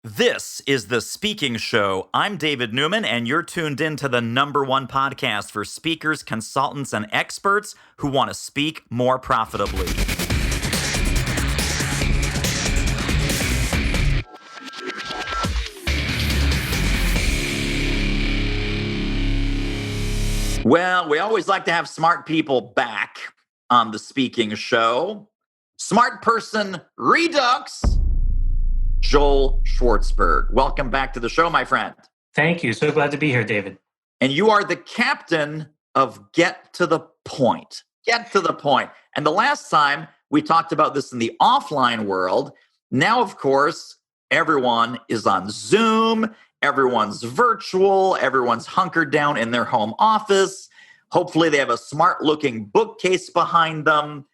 This is The Speaking Show. I'm David Newman, and you're tuned in to the #1 podcast for speakers, consultants, and experts who want to speak more profitably. Well, we always like to have smart people back on The Speaking Show. Smart Person Redux, Joel Schwartzberg. Welcome back to the show, my friend. Thank you. So glad to be here, David. And you are the captain of Get to the Point. Get to the point. And the last time we talked about this in the offline world, now, of course, everyone is on Zoom, everyone's virtual, everyone's hunkered down in their home office. Hopefully they have a smart-looking bookcase behind them.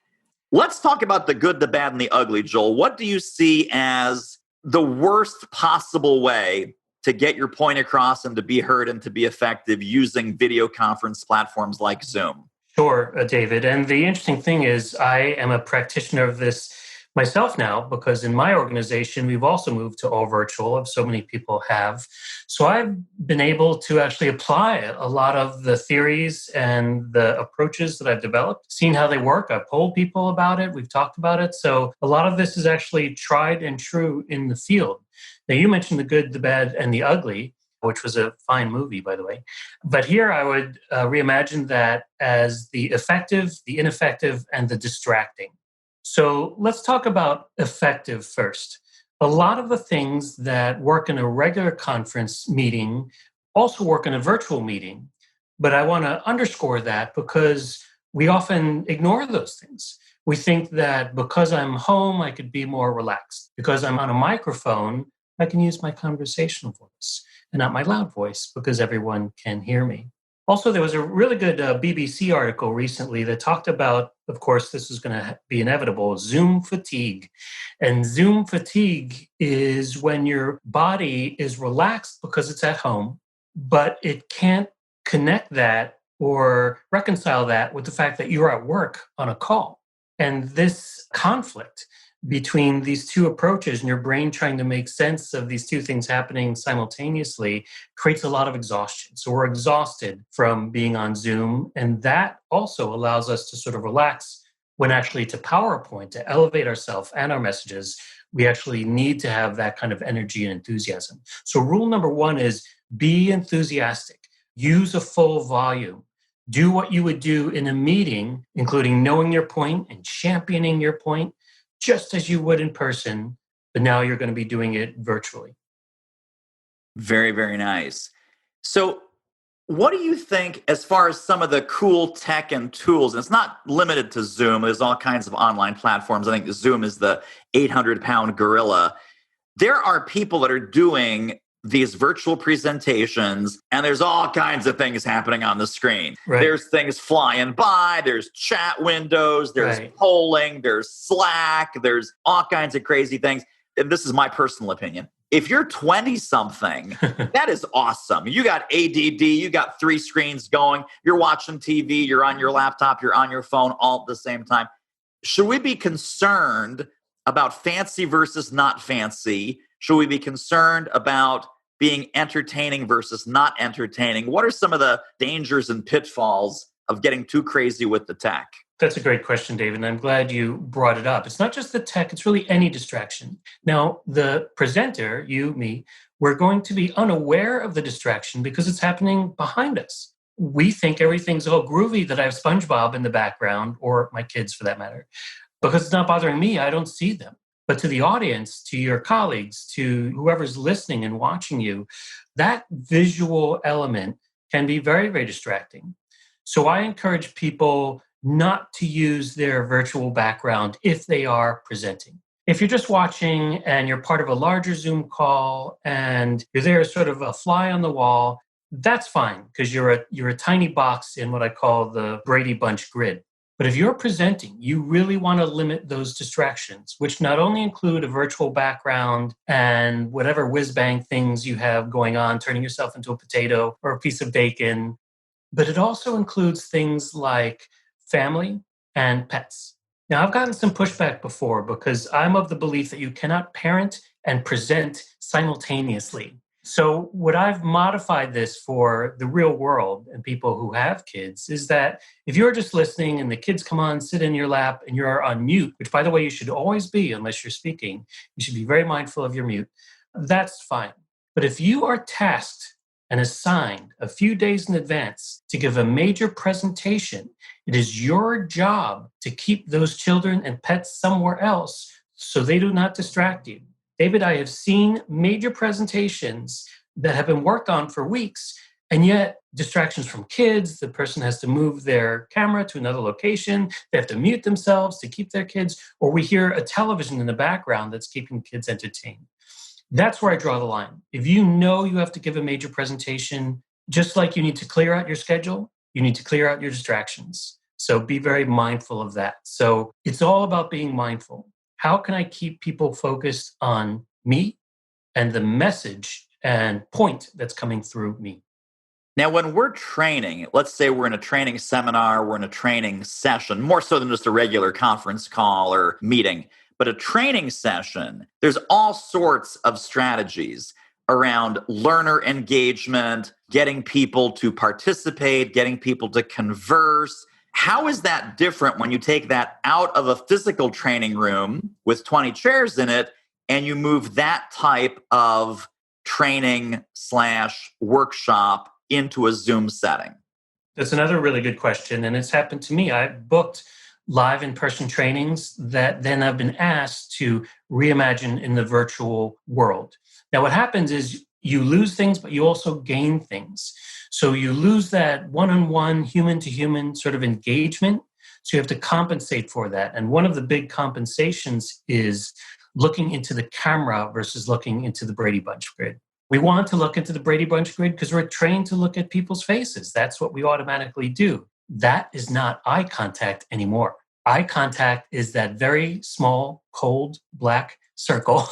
Let's talk about the good, the bad, and the ugly, Joel. What do you see as the worst possible way to get your point across and to be heard and to be effective using video conference platforms like Zoom? Sure, David. And the interesting thing is I am a practitioner of this myself now because in my organization, we've also moved to all virtual, as so many people have. So I've been able to actually apply a lot of the theories and the approaches that I've developed, seen how they work. I've polled people about it. We've talked about it. So a lot of this is actually tried and true in the field. Now, you mentioned the good, the bad, and the ugly, which was a fine movie, by the way. But here I would reimagine that as the effective, the ineffective, and the distracting. So let's talk about effective first. A lot of the things that work in a regular conference meeting also work in a virtual meeting. But I want to underscore that because we often ignore those things. We think that because I'm home, I could be more relaxed. Because I'm on a microphone, I can use my conversational voice and not my loud voice because everyone can hear me. Also, there was a really good BBC article recently that talked about, of course, this is going to be inevitable, Zoom fatigue. And Zoom fatigue is when your body is relaxed because it's at home, but it can't connect that or reconcile that with the fact that you're at work on a call. And this conflict between these two approaches and your brain trying to make sense of these two things happening simultaneously creates a lot of exhaustion. So we're exhausted from being on Zoom. And that also allows us to sort of relax when actually to PowerPoint, to elevate ourselves and our messages, we actually need to have that kind of energy and enthusiasm. So rule number 1 is be enthusiastic. Use a full volume. Do what you would do in a meeting, including knowing your point and championing your point, just as you would in person, but now you're going to be doing it virtually. Very, very nice. So what do you think as far as some of the cool tech and tools? And it's not limited to Zoom. There's all kinds of online platforms. I think Zoom is the 800-pound gorilla. There are people that are doing these virtual presentations, and there's all kinds of things happening on the screen. Right. There's things flying by, there's chat windows, there's polling, there's Slack, there's all kinds of crazy things. And this is my personal opinion. If you're 20-something, that is awesome. You got ADD, you got 3 screens going, you're watching TV, you're on your laptop, you're on your phone all at the same time. Should we be concerned about fancy versus not fancy? Should we be concerned about being entertaining versus not entertaining? What are some of the dangers and pitfalls of getting too crazy with the tech? That's a great question, David, and I'm glad you brought it up. It's not just the tech, it's really any distraction. Now, the presenter, you, me, we're going to be unaware of the distraction because it's happening behind us. We think everything's all groovy, that I have SpongeBob in the background, or my kids for that matter. Because it's not bothering me, I don't see them. But to the audience, to your colleagues, to whoever's listening and watching you, that visual element can be very, very distracting. So I encourage people not to use their virtual background if they are presenting. If you're just watching and you're part of a larger Zoom call and you're there as sort of a fly on the wall, that's fine because you're a tiny box in what I call the Brady Bunch grid. But if you're presenting, you really want to limit those distractions, which not only include a virtual background and whatever whiz-bang things you have going on, turning yourself into a potato or a piece of bacon, but it also includes things like family and pets. Now, I've gotten some pushback before because I'm of the belief that you cannot parent and present simultaneously. So what I've modified this for the real world and people who have kids is that if you're just listening and the kids come on, sit in your lap and you're on mute, which by the way, you should always be unless you're speaking, you should be very mindful of your mute. That's fine. But if you are tasked and assigned a few days in advance to give a major presentation, it is your job to keep those children and pets somewhere else so they do not distract you. David, I have seen major presentations that have been worked on for weeks, and yet distractions from kids, the person has to move their camera to another location, they have to mute themselves to keep their kids, or we hear a television in the background that's keeping kids entertained. That's where I draw the line. If you know you have to give a major presentation, just like you need to clear out your schedule, you need to clear out your distractions. So be very mindful of that. So it's all about being mindful. How can I keep people focused on me and the message and point that's coming through me? Now, when we're training, let's say we're in a training seminar, we're in a training session, more so than just a regular conference call or meeting, but a training session, there's all sorts of strategies around learner engagement, getting people to participate, getting people to converse. How is that different when you take that out of a physical training room with 20 chairs in it and you move that type of training slash workshop into a Zoom setting? That's another really good question. And it's happened to me. I booked live in-person trainings that then I've been asked to reimagine in the virtual world. Now, what happens is you lose things, but you also gain things. So you lose that one-on-one, human-to-human sort of engagement. So you have to compensate for that. And one of the big compensations is looking into the camera versus looking into the Brady Bunch grid. We want to look into the Brady Bunch grid because we're trained to look at people's faces. That's what we automatically do. That is not eye contact anymore. Eye contact is that very small, cold, black circle,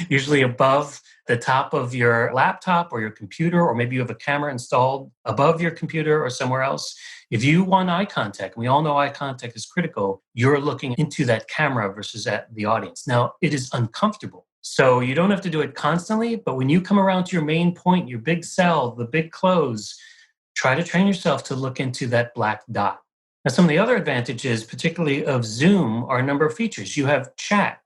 usually above the top of your laptop or your computer, or maybe you have a camera installed above your computer or somewhere else. If you want eye contact, and we all know eye contact is critical, you're looking into that camera versus at the audience. Now, it is uncomfortable. So you don't have to do it constantly, but when you come around to your main point, your big sell, the big close, try to train yourself to look into that black dot. Now, some of the other advantages, particularly of Zoom, are a number of features. You have chat.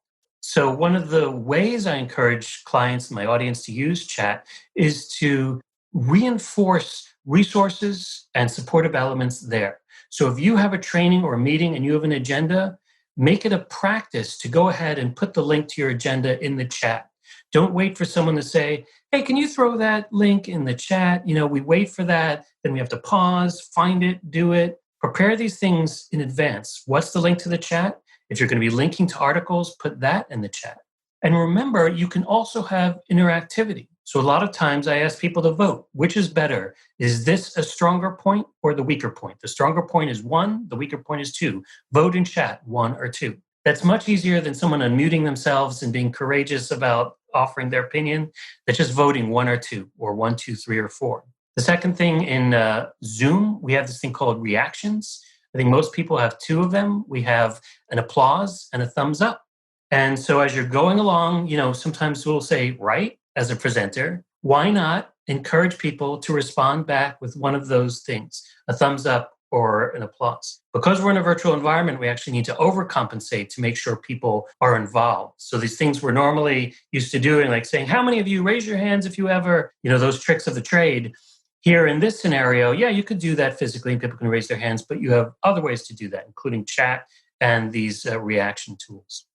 So one of the ways I encourage clients and my audience to use chat is to reinforce resources and supportive elements there. So if you have a training or a meeting and you have an agenda, make it a practice to go ahead and put the link to your agenda in the chat. Don't wait for someone to say, hey, can you throw that link in the chat? We wait for that. Then we have to pause, find it, do it. Prepare these things in advance. What's the link to the chat? If you're going to be linking to articles, put that in the chat. And remember, you can also have interactivity. So a lot of times I ask people to vote. Which is better? Is this a stronger point or the weaker point? The stronger point is 1, the weaker point is 2. Vote in chat, 1 or 2. That's much easier than someone unmuting themselves and being courageous about offering their opinion. That's just voting 1 or 2, or 1, 2, 3, or 4. The second thing in Zoom, we have this thing called reactions. I think most people have 2 of them. We have an applause and a thumbs up. And so as you're going along, sometimes we'll say, right, as a presenter, why not encourage people to respond back with one of those things, a thumbs up or an applause? Because we're in a virtual environment, we actually need to overcompensate to make sure people are involved. So these things we're normally used to doing, like saying, how many of you raise your hands if you ever, those tricks of the trade. Here in this scenario, yeah, you could do that physically and people can raise their hands, but you have other ways to do that, including chat and these reaction tools.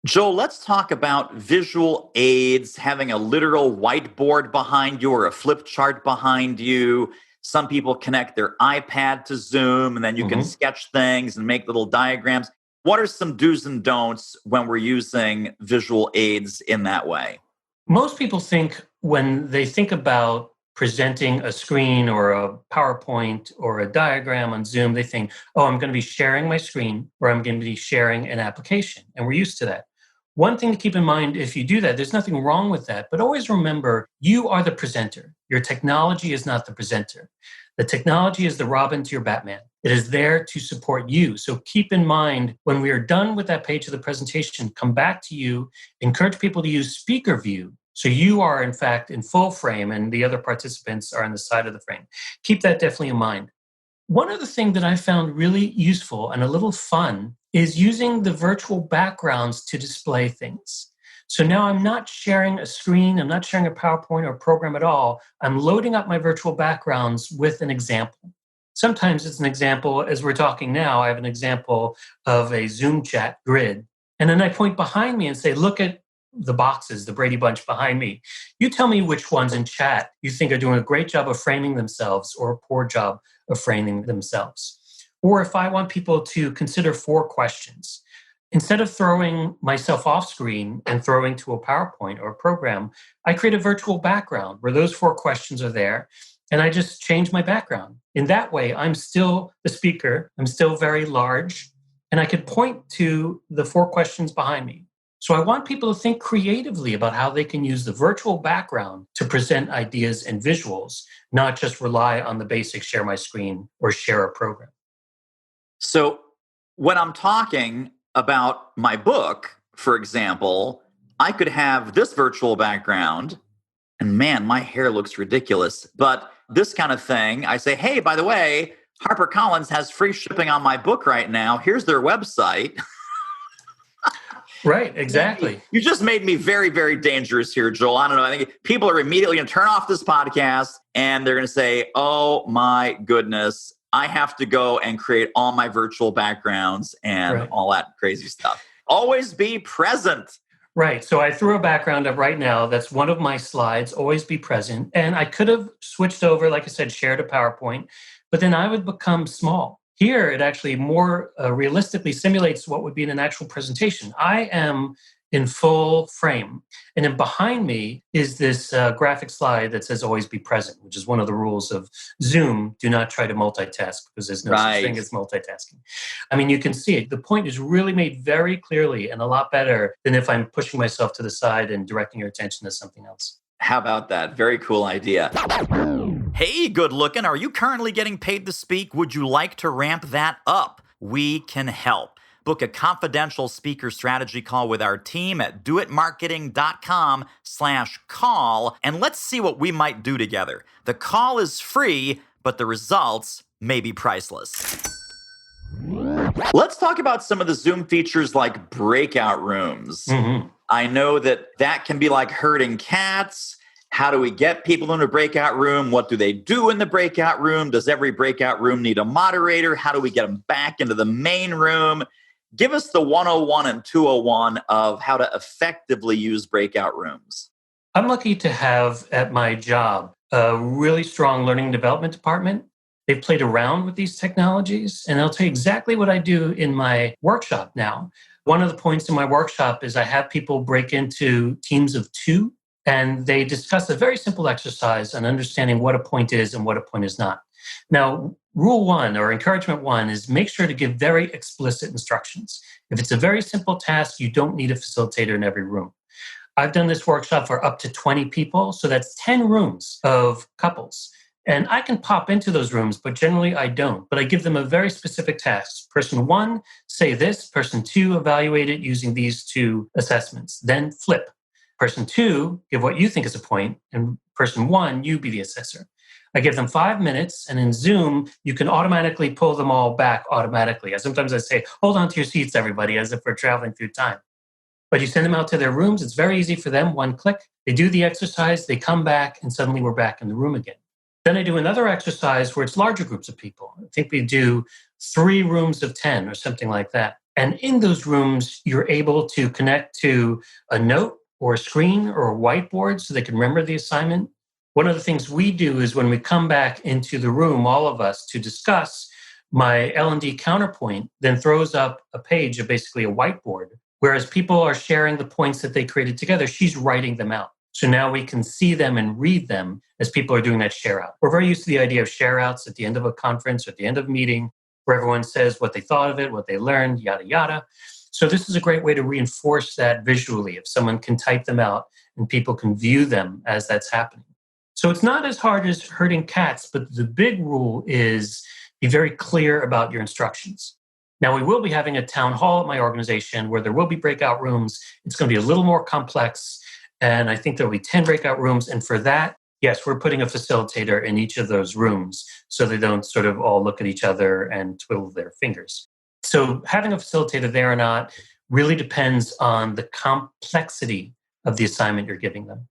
Joel, let's talk about visual aids, having a literal whiteboard behind you or a flip chart behind you. Some people connect their iPad to Zoom, and then you can sketch things and make little diagrams. What are some do's and don'ts when we're using visual aids in that way? Most people think when they think about presenting a screen or a PowerPoint or a diagram on Zoom, they think, oh, I'm going to be sharing my screen or I'm going to be sharing an application. And we're used to that. One thing to keep in mind, if you do that, there's nothing wrong with that, but always remember, you are the presenter. Your technology is not the presenter. The technology is the Robin to your Batman. It is there to support you. So keep in mind, when we are done with that page of the presentation, come back to you, encourage people to use speaker view. So you are, in fact, in full frame and the other participants are on the side of the frame. Keep that definitely in mind. One other thing that I found really useful and a little fun is using the virtual backgrounds to display things. So now I'm not sharing a screen, I'm not sharing a PowerPoint or program at all. I'm loading up my virtual backgrounds with an example. Sometimes it's an example, as we're talking now, I have an example of a Zoom chat grid. And then I point behind me and say, look at the boxes, the Brady Bunch behind me. You tell me which ones in chat you think are doing a great job of framing themselves or a poor job of framing themselves. Or if I want people to consider 4 questions, instead of throwing myself off screen and throwing to a PowerPoint or a program, I create a virtual background where those 4 questions are there. And I just change my background. In that way, I'm still the speaker. I'm still very large. And I could point to the 4 questions behind me. So I want people to think creatively about how they can use the virtual background to present ideas and visuals, not just rely on the basic share my screen or share a program. So when I'm talking about my book, for example, I could have this virtual background, and man, my hair looks ridiculous. But this kind of thing, I say, hey, by the way, HarperCollins has free shipping on my book right now. Here's their website. Right, exactly. You just made me very, very dangerous here, Joel. I don't know. I think people are immediately going to turn off this podcast and they're going to say, oh my goodness, I have to go and create all my virtual backgrounds and all that crazy stuff. Always be present. Right. So I threw a background up right now. That's one of my slides, always be present. And I could have switched over, like I said, shared a PowerPoint, but then I would become small. Here, it actually more realistically simulates what would be in an actual presentation. I am in full frame. And then behind me is this graphic slide that says always be present, which is one of the rules of Zoom. Do not try to multitask because there's no such thing as multitasking. I mean, you can see it. The point is really made very clearly and a lot better than if I'm pushing myself to the side and directing your attention to something else. How about that? Very cool idea. Hey, good looking. Are you currently getting paid to speak? Would you like to ramp that up? We can help. Book a confidential speaker strategy call with our team at doitmarketing.com/call, and let's see what we might do together. The call is free, but the results may be priceless. Let's talk about some of the Zoom features like breakout rooms. Mm-hmm. I know that can be like herding cats. How do we get people in a breakout room? What do they do in the breakout room? Does every breakout room need a moderator? How do we get them back into the main room? Give us the 101 and 201 of how to effectively use breakout rooms. I'm lucky to have at my job a really strong learning and development department. They've played around with these technologies, and they'll tell you exactly what I do in my workshop now. One of the points in my workshop is I have people break into teams of 2, and they discuss a very simple exercise on understanding what a point is and what a point is not. Now, rule 1 or encouragement 1 is make sure to give very explicit instructions. If it's a very simple task, you don't need a facilitator in every room. I've done this workshop for up to 20 people, so that's 10 rooms of couples. And I can pop into those rooms, but generally I don't. But I give them a very specific task. Person 1, say this. Person 2, evaluate it using these 2 assessments. Then flip. Person 2, give what you think is a point. And person 1, you be the assessor. I give them 5 minutes. And in Zoom, you can automatically pull them all back automatically. Sometimes I say, hold on to your seats, everybody, as if we're traveling through time. But you send them out to their rooms. It's very easy for them. 1 click. They do the exercise. They come back. And suddenly we're back in the room again. Then I do another exercise where it's larger groups of people. I think we do 3 rooms of 10 or something like that. And in those rooms, you're able to connect to a note or a screen or a whiteboard so they can remember the assignment. One of the things we do is when we come back into the room, all of us, to discuss, my L&D counterpoint then throws up a page of basically a whiteboard. Whereas people are sharing the points that they created together, she's writing them out. So now we can see them and read them as people are doing that share out. We're very used to the idea of share outs at the end of a conference or at the end of a meeting where everyone says what they thought of it, what they learned, yada, yada. So this is a great way to reinforce that visually if someone can type them out and people can view them as that's happening. So it's not as hard as herding cats, but the big rule is be very clear about your instructions. Now, we will be having a town hall at my organization where there will be breakout rooms. It's going to be a little more complex. And I think there'll be 10 breakout rooms. And for that, yes, we're putting a facilitator in each of those rooms so they don't sort of all look at each other and twiddle their fingers. So having a facilitator there or not really depends on the complexity of the assignment you're giving them.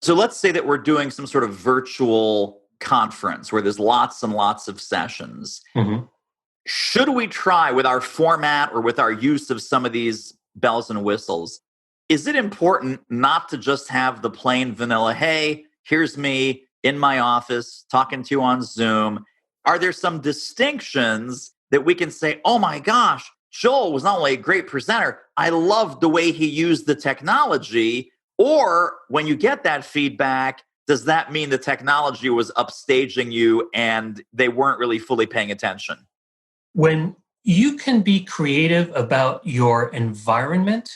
So let's say that we're doing some sort of virtual conference where there's lots and lots of sessions. Mm-hmm. Should we try with our format or with our use of some of these bells and whistles? Is it important not to just have the plain vanilla, hey, here's me in my office talking to you on Zoom? Are there some distinctions that we can say, oh my gosh, Joel was not only a great presenter, I loved the way he used the technology? Or when you get that feedback, does that mean the technology was upstaging you and they weren't really fully paying attention? When you can be creative about your environment,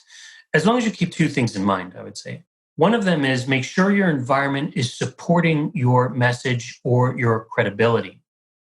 as long as you keep two things in mind, I would say. One of them is make sure your environment is supporting your message or your credibility.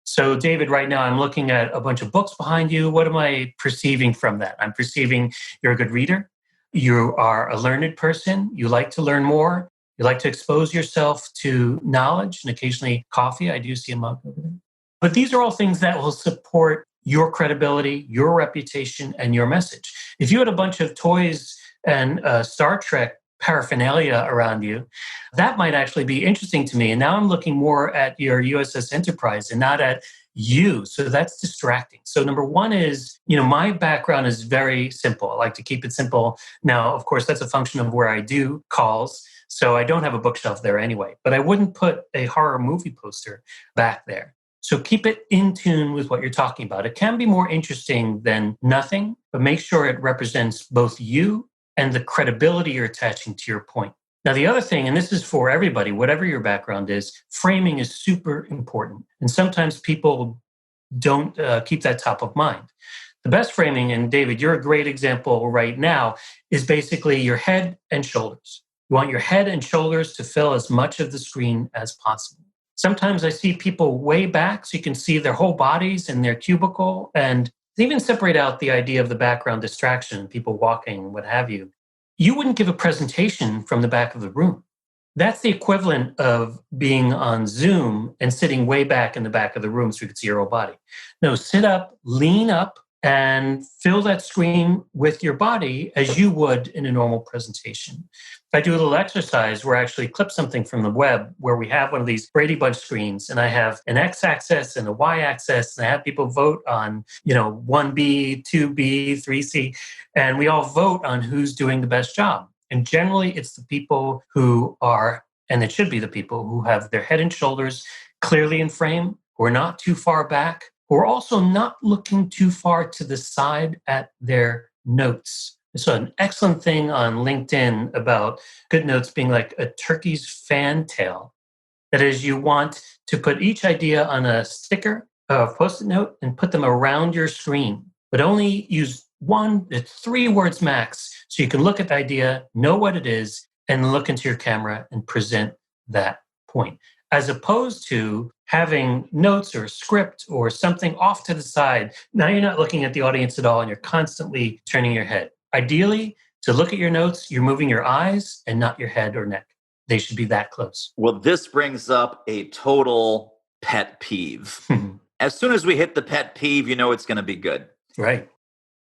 So, David, right now I'm looking at a bunch of books behind you. What am I perceiving from that? I'm perceiving you're a good reader. You are a learned person. You like to learn more. You like to expose yourself to knowledge and occasionally coffee. I do see a mug over there. But these are all things that will support your credibility, your reputation, and your message. If you had a bunch of toys and Star Trek paraphernalia around you, that might actually be interesting to me. And now I'm looking more at your USS Enterprise and not at you. So that's distracting. So number one is, my background is very simple. I like to keep it simple. Now, of course, that's a function of where I do calls. So I don't have a bookshelf there anyway, but I wouldn't put a horror movie poster back there. So keep it in tune with what you're talking about. It can be more interesting than nothing, but make sure it represents both you and the credibility you're attaching to your point. Now, the other thing, and this is for everybody, whatever your background is, framing is super important. And sometimes people don't keep that top of mind. The best framing, and David, you're a great example right now, is basically your head and shoulders. You want your head and shoulders to fill as much of the screen as possible. Sometimes I see people way back so you can see their whole bodies in their cubicle, and even separate out the idea of the background distraction, people walking, what have you. You wouldn't give a presentation from the back of the room. That's the equivalent of being on Zoom and sitting way back in the back of the room so you can see your whole body. No, sit up, lean up, and fill that screen with your body as you would in a normal presentation. If I do a little exercise where I actually clip something from the web where we have one of these Brady Bunch screens and I have an X-axis and a Y-axis and I have people vote on, 1B, 2B, 3C, and we all vote on who's doing the best job. And generally it's the people who are, and it should be the people who have their head and shoulders clearly in frame, who are not too far back, who are also not looking too far to the side at their notes. So an excellent thing on LinkedIn about good notes being like a turkey's fan tail. That is, you want to put each idea on a sticker, a Post-it note, and put them around your screen, but only use 3 words max so you can look at the idea, know what it is, and look into your camera and present that point. As opposed to having notes or a script or something off to the side. Now you're not looking at the audience at all and you're constantly turning your head. Ideally, to look at your notes, you're moving your eyes and not your head or neck. They should be that close. Well, this brings up a total pet peeve. As soon as we hit the pet peeve, it's going to be good. Right.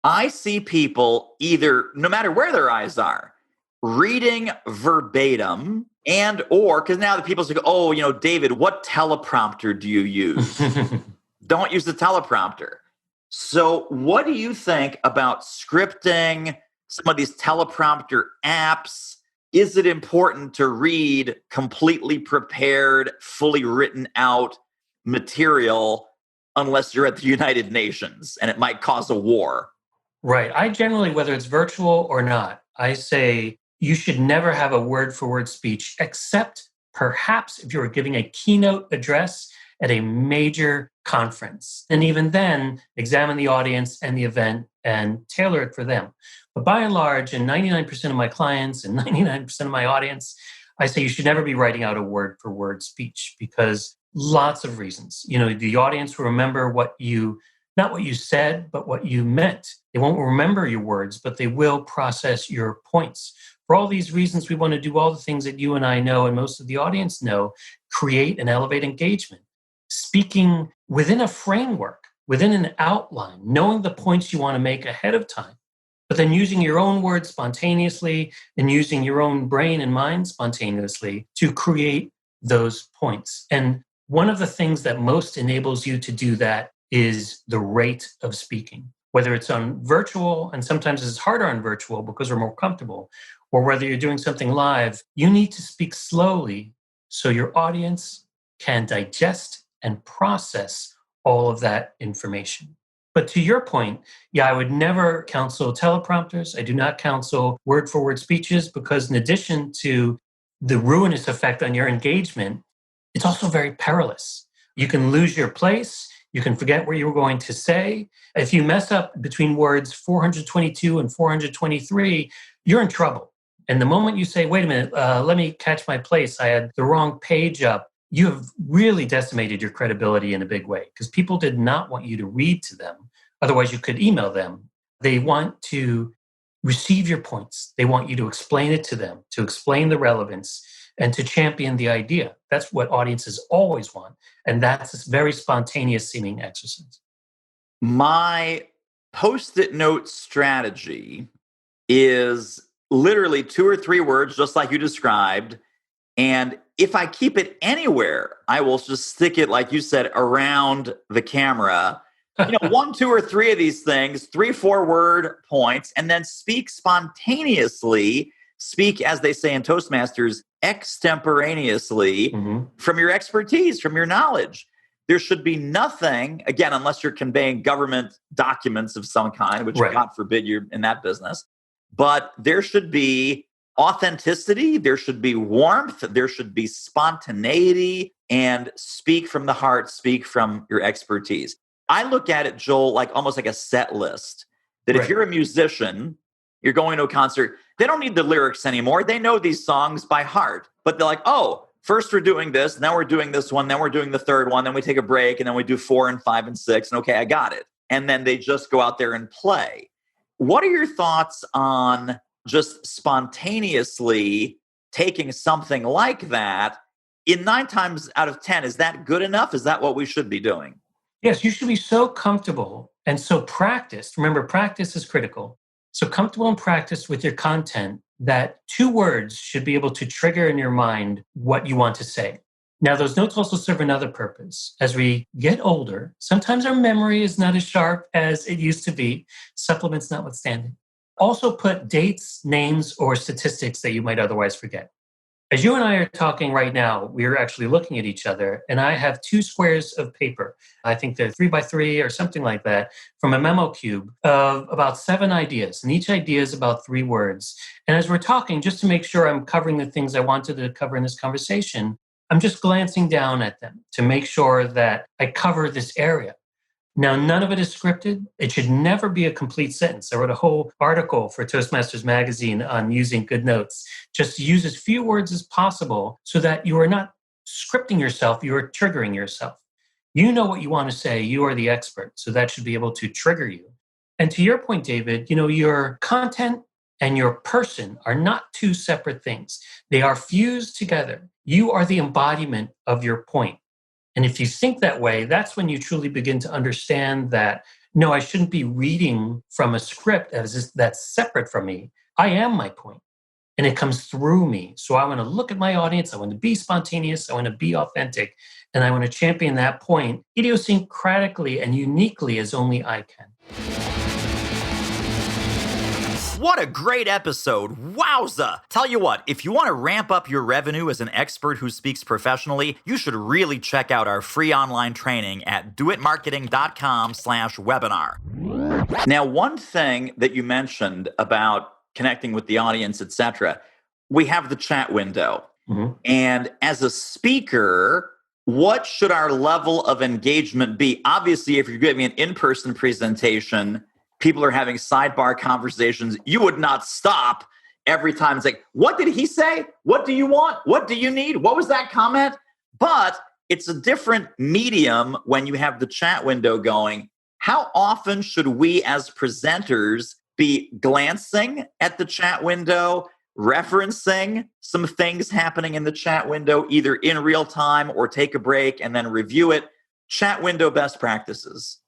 I see people either, no matter where their eyes are, reading verbatim or, because now the people say, David, what teleprompter do you use? Don't use the teleprompter. So what do you think about scripting, some of these teleprompter apps? Is it important to read completely prepared, fully written out material unless you're at the United Nations and it might cause a war? Right. I generally, whether it's virtual or not, I say you should never have a word-for-word speech, except perhaps if you were giving a keynote address at a major conference. And even then, examine the audience and the event and tailor it for them. But by and large, and 99% of my clients and 99% of my audience, I say you should never be writing out a word for word speech because lots of reasons. The audience will remember not what you said, but what you meant. They won't remember your words, but they will process your points. For all these reasons, we want to do all the things that you and I know and most of the audience know, create and elevate engagement. Speaking within a framework, within an outline, knowing the points you want to make ahead of time, but then using your own words spontaneously and using your own brain and mind spontaneously to create those points. And one of the things that most enables you to do that is the rate of speaking, whether it's on virtual, and sometimes it's harder on virtual because we're more comfortable, or whether you're doing something live, you need to speak slowly so your audience can digest and process all of that information. But to your point, I would never counsel teleprompters. I do not counsel word for word speeches because, in addition to the ruinous effect on your engagement, it's also very perilous. You can lose your place. You can forget what you were going to say. If you mess up between words 422 and 423, you're in trouble. And the moment you say, wait a minute, let me catch my place, I had the wrong page up, you have really decimated your credibility in a big way because people did not want you to read to them. Otherwise, you could email them. They want to receive your points. They want you to explain it to them, to explain the relevance, and to champion the idea. That's what audiences always want. And that's this very spontaneous seeming exercise. My Post-it note strategy is literally 2 or 3 words, just like you described. And if I keep it anywhere, I will just stick it, like you said, around the camera. 1, 2, or 3 of these things, 3, 4 word points, and then speak spontaneously. Speak, as they say in Toastmasters, extemporaneously from your expertise, from your knowledge. There should be nothing, again, unless you're conveying government documents of some kind, which God forbid you're in that business. But there should be authenticity, there should be warmth, there should be spontaneity, and speak from the heart, speak from your expertise. I look at it, Joel, like almost like a set list. That if you're a musician, you're going to a concert, they don't need the lyrics anymore. They know these songs by heart. But they're like, oh, first we're doing this, now we're doing this one, then we're doing the third one, then we take a break, and then we do 4 and 5 and 6, and okay, I got it. And then they just go out there and play. What are your thoughts on just spontaneously taking something like that? In 9 times out of 10, is that good enough? Is that what we should be doing? Yes, you should be so comfortable and so practiced. Remember, practice is critical. So comfortable and practiced with your content that 2 words should be able to trigger in your mind what you want to say. Now, those notes also serve another purpose. As we get older, sometimes our memory is not as sharp as it used to be, supplements notwithstanding. Also put dates, names, or statistics that you might otherwise forget. As you and I are talking right now, we are actually looking at each other, and I have 2 squares of paper. I think they're 3 by 3 or something like that, from a memo cube of about 7 ideas, and each idea is about 3 words. And as we're talking, just to make sure I'm covering the things I wanted to cover in this conversation, I'm just glancing down at them to make sure that I cover this area. Now, none of it is scripted. It should never be a complete sentence. I wrote a whole article for Toastmasters Magazine on using good notes. Just use as few words as possible so that you are not scripting yourself, you are triggering yourself. You know what you want to say. You are the expert. So that should be able to trigger you. And to your point, David, your content and your person are not 2 separate things. They are fused together. You are the embodiment of your point. And if you think that way, that's when you truly begin to understand that, no, I shouldn't be reading from a script that's separate from me. I am my point, and it comes through me. So I want to look at my audience. I want to be spontaneous. I want to be authentic. And I want to champion that point idiosyncratically and uniquely as only I can. What a great episode. Wowza. Tell you what, if you want to ramp up your revenue as an expert who speaks professionally, you should really check out our free online training at doitmarketing.com/webinar. Now, one thing that you mentioned about connecting with the audience, etc., we have the chat window. And as a speaker, what should our level of engagement be? Obviously, if you're giving an in-person presentation, people are having sidebar conversations. You would not stop every time. It's like, what did he say? What do you want? What do you need? What was that comment? But it's a different medium when you have the chat window going. How often should we as presenters be glancing at the chat window, referencing some things happening in the chat window, either in real time or take a break and then review it? Chat window best practices.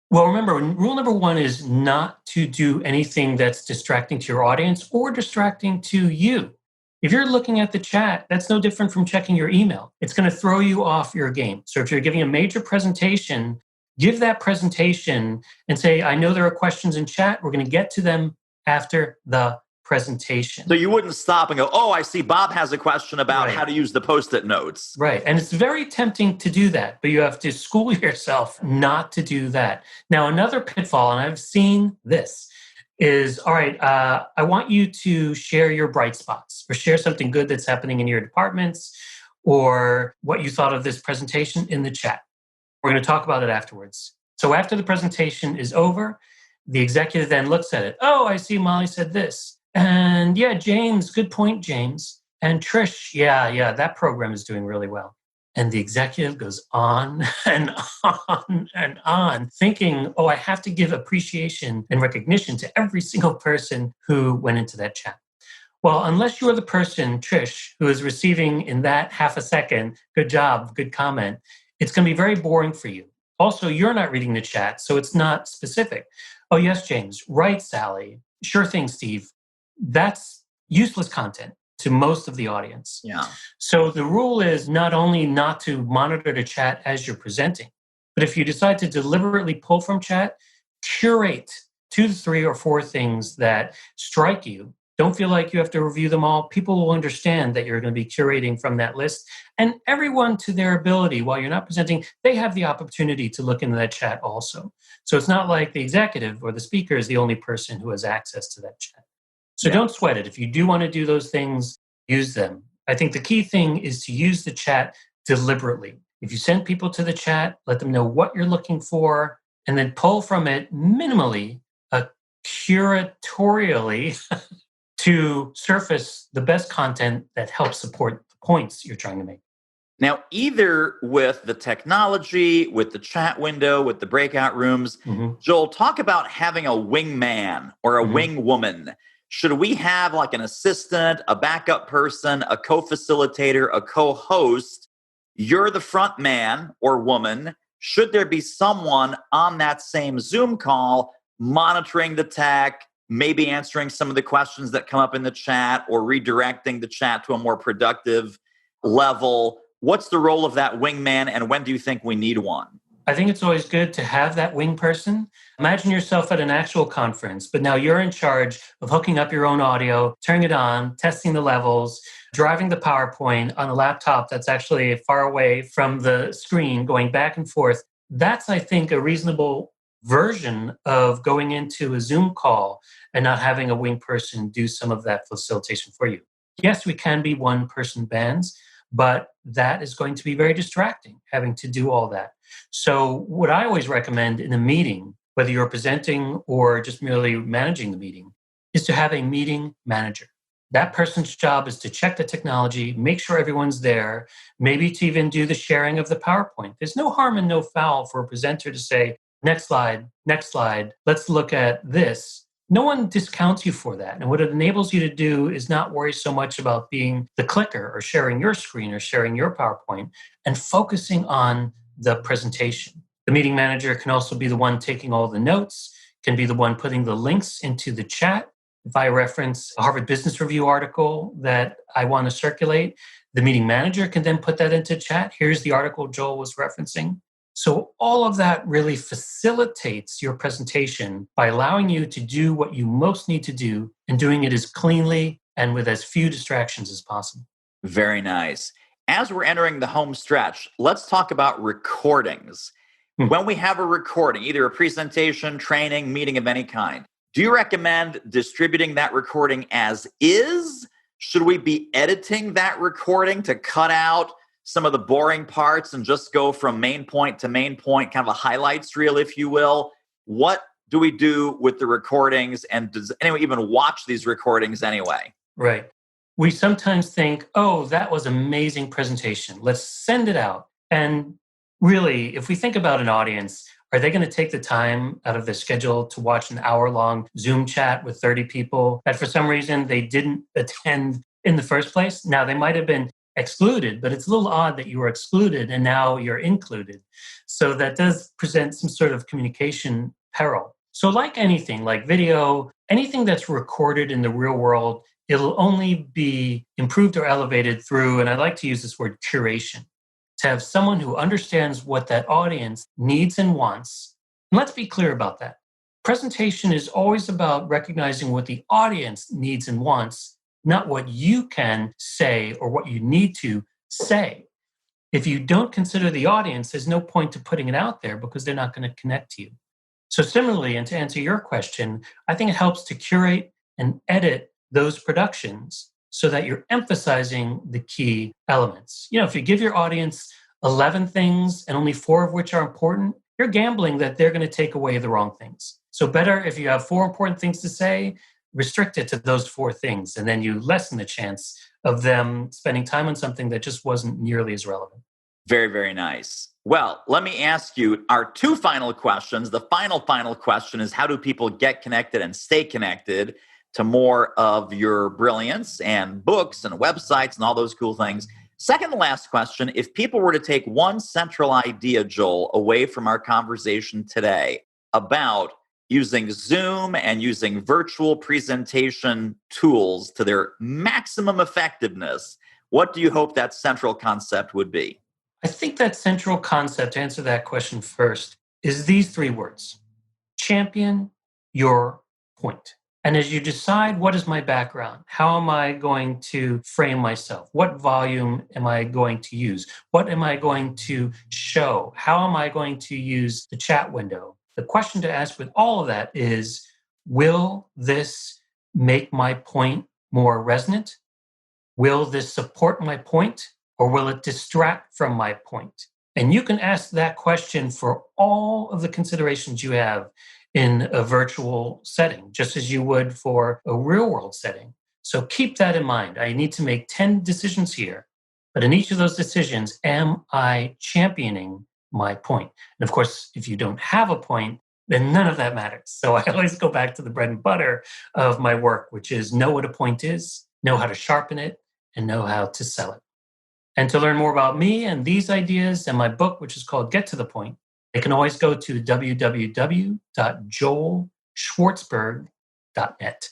Well, remember, rule number one is not to do anything that's distracting to your audience or distracting to you. If you're looking at the chat, that's no different from checking your email. It's going to throw you off your game. So if you're giving a major presentation, give that presentation and say, I know there are questions in chat. We're going to get to them after the presentation. So you wouldn't stop and go, oh, I see Bob has a question about Right. how to use the Post-it notes. Right. And it's very tempting to do that, but you have to school yourself not to do that. Now, another pitfall, and I've seen this, is, all right, I want you to share your bright spots or share something good that's happening in your departments or what you thought of this presentation in the chat. We're going to talk about it afterwards. So after the presentation is over, the executive then looks at it. Oh, I see Molly said this. And yeah, James, good point, James. And Trish, yeah, that program is doing really well. And the executive goes on and on and on, thinking, oh, I have to give appreciation and recognition to every single person who went into that chat. Well, unless you're the person, Trish, who is receiving in that half a second, good job, good comment, it's going to be very boring for you. Also, you're not reading the chat, so it's not specific. Oh, yes, James. Right, Sally. Sure thing, Steve. That's useless content to most of the audience. Yeah. So the rule is not only not to monitor the chat as you're presenting, but if you decide to deliberately pull from chat, curate 2 to 3 or 4 things that strike you. Don't feel like you have to review them all. People will understand that you're going to be curating from that list. And everyone, to their ability, while you're not presenting, they have the opportunity to look into that chat also. So it's not like the executive or the speaker is the only person who has access to that chat. So don't sweat it. If you do want to do those things, use them. I think the key thing is to use the chat deliberately. If you send people to the chat, let them know what you're looking for, and then pull from it minimally, curatorially, to surface the best content that helps support the points you're trying to make. Now, either with the technology, with the chat window, with the breakout rooms, Joel, talk about having a wingman or a wingwoman. Should we have like an assistant, a backup person, a co-facilitator, a co-host? You're the front man or woman. Should there be someone on that same Zoom call monitoring the tech, maybe answering some of the questions that come up in the chat or redirecting the chat to a more productive level? What's the role of that wingman, and when do you think we need one? I think it's always good to have that wing person. Imagine yourself at an actual conference, but now you're in charge of hooking up your own audio, turning it on, testing the levels, driving the PowerPoint on a laptop that's actually far away from the screen, going back and forth. That's, I think, a reasonable version of going into a Zoom call and not having a wing person do some of that facilitation for you. Yes, we can be one-person bands, but that is going to be very distracting, having to do all that. So what I always recommend in a meeting, whether you're presenting or just merely managing the meeting, is to have a meeting manager. That person's job is to check the technology, make sure everyone's there, maybe to even do the sharing of the PowerPoint. There's no harm and no foul for a presenter to say, next slide, let's look at this. No one discounts you for that. And what it enables you to do is not worry so much about being the clicker or sharing your screen or sharing your PowerPoint and focusing on the presentation. The meeting manager can also be the one taking all the notes, can be the one putting the links into the chat. If I reference a Harvard Business Review article that I want to circulate, the meeting manager can then put that into chat. Here's the article Joel was referencing. So all of that really facilitates your presentation by allowing you to do what you most need to do and doing it as cleanly and with as few distractions as possible. Very nice. As we're entering the home stretch, let's talk about recordings. When we have a recording, either a presentation, training, meeting of any kind, do you recommend distributing that recording as is? Should we be editing that recording to cut out some of the boring parts and just go from main point to main point, kind of a highlights reel, if you will? What do we do with the recordings? And does anyone even watch these recordings anyway? Right. We sometimes think, oh, that was amazing presentation. Let's send it out. And really, if we think about an audience, are they going to take the time out of their schedule to watch an hour-long Zoom chat with 30 people that for some reason they didn't attend in the first place? Now, they might have been excluded, but it's a little odd that you were excluded and now you're included. So that does present some sort of communication peril. So like anything, like video, anything that's recorded in the real world, it'll only be improved or elevated through, and I like to use this word, curation, to have someone who understands what that audience needs and wants. And let's be clear about that. Presentation is always about recognizing what the audience needs and wants, not what you can say or what you need to say. If you don't consider the audience, there's no point to putting it out there because they're not going to connect to you. So similarly, and to answer your question, I think it helps to curate and edit those productions so that you're emphasizing the key elements. If you give your audience 11 things and only 4 of which are important, you're gambling that they're going to take away the wrong things. So better if you have 4 important things to say, restrict it to those 4 things, and then you lessen the chance of them spending time on something that just wasn't nearly as relevant. Very, very nice. Well, let me ask you our 2 final questions. The final question is, how do people get connected and stay connected to more of your brilliance and books and websites and all those cool things? Second to last question, if people were to take one central idea, Joel, away from our conversation today about using Zoom and using virtual presentation tools to their maximum effectiveness, what do you hope that central concept would be? I think that central concept, to answer that question first, is these 3 words: champion your point. And as you decide, what is my background? How am I going to frame myself? What volume am I going to use? What am I going to show? How am I going to use the chat window? The question to ask with all of that is, will this make my point more resonant? Will this support my point? Or will it distract from my point? And you can ask that question for all of the considerations you have in a virtual setting, just as you would for a real world setting. So keep that in mind. I need to make 10 decisions here, but in each of those decisions, am I championing my point? And of course, if you don't have a point, then none of that matters. So I always go back to the bread and butter of my work, which is know what a point is, know how to sharpen it, and know how to sell it. And to learn more about me and these ideas and my book, which is called Get to the Point, they can always go to www.joelschwartzberg.net.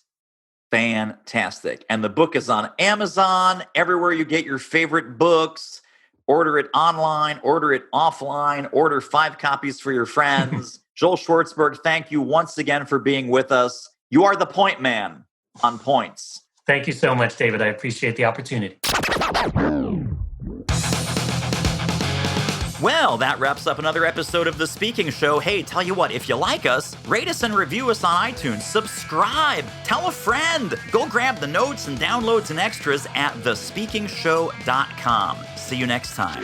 Fantastic. And the book is on Amazon, everywhere you get your favorite books. Order it online, order it offline, order 5 copies for your friends. Joel Schwartzberg, thank you once again for being with us. You are the point man on points. Thank you so much, David. I appreciate the opportunity. Well, that wraps up another episode of The Speaking Show. Hey, tell you what, if you like us, rate us and review us on iTunes. Subscribe. Tell a friend. Go grab the notes and downloads and extras at thespeakingshow.com. See you next time.